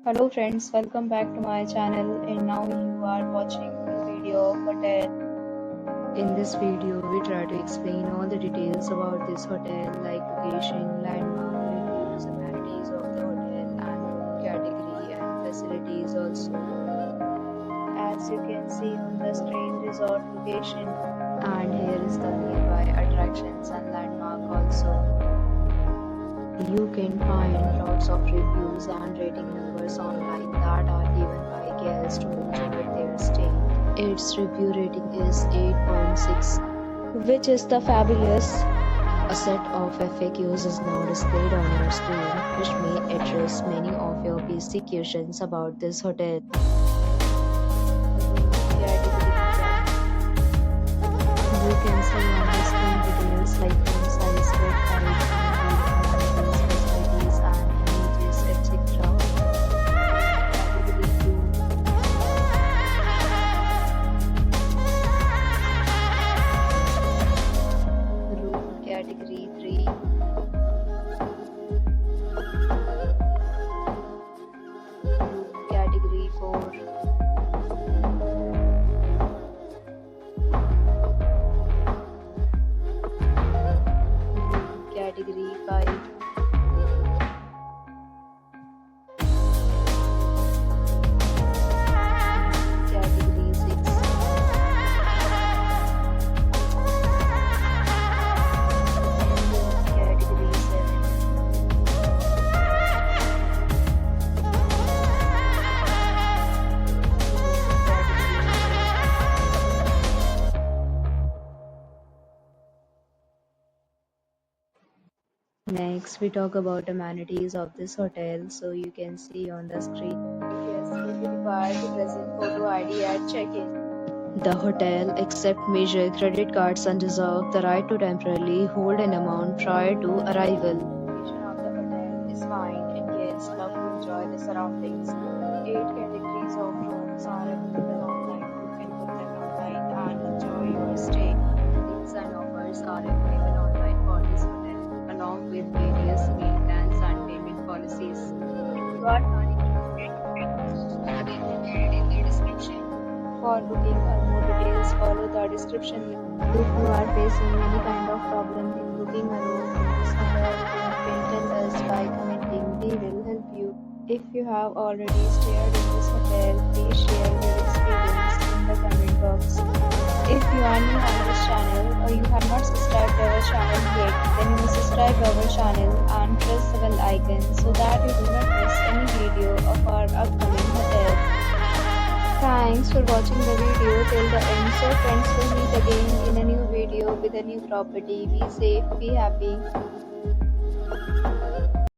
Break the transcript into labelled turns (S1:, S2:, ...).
S1: Hello friends, welcome back to my channel and now you are watching the video of hotel.
S2: In this video, we try to explain all the details about this hotel like location, landmark, reviews, amenities of the hotel and room category and facilities also.
S1: As you can see on the screen, resort location.
S2: And here is the nearby attractions and landmark also. You can find lots of reviews and rating numbers online that are given by guests who enjoyed their stay. Its review rating is 8.6,
S1: which is the fabulous.
S2: A set of FAQs is now displayed on your screen, which may address many of your basic questions about this hotel. You can see on the screen details like room size, bed type, amenities, facilities, and images, etc.
S1: Room category 3.
S2: Room category 4.
S1: Category 5.
S2: Category 6.
S1: Category 7.
S2: Next, we talk about amenities of this hotel, so you can see on the screen.
S1: Guests will be required to present photo ID at check-in.
S2: The hotel accepts major credit cards and reserves the right to temporarily hold an amount prior to arrival.
S1: The location of the hotel is fine and guests love to enjoy the surroundings. 8 categories of rooms are available online. You can book them online and enjoy your stay.
S2: Deals and offers are available online for this hotel, along with various maintenance and payment policies.
S1: You are not included in the description. For booking or more details, follow the description link. If you are facing any kind of problem in booking a room in this hotel, you can tell us by commenting. We will help you. If you have already stayed in this hotel, please share your experience in the comment box. If you are new on this channel or you have not subscribed to our channel yet, then you must subscribe to our channel and press the bell icon so that you do not miss any video of our upcoming hotel. Thanks for watching the video till the end. So friends, will meet again in a new video with a new property. Be safe, be happy.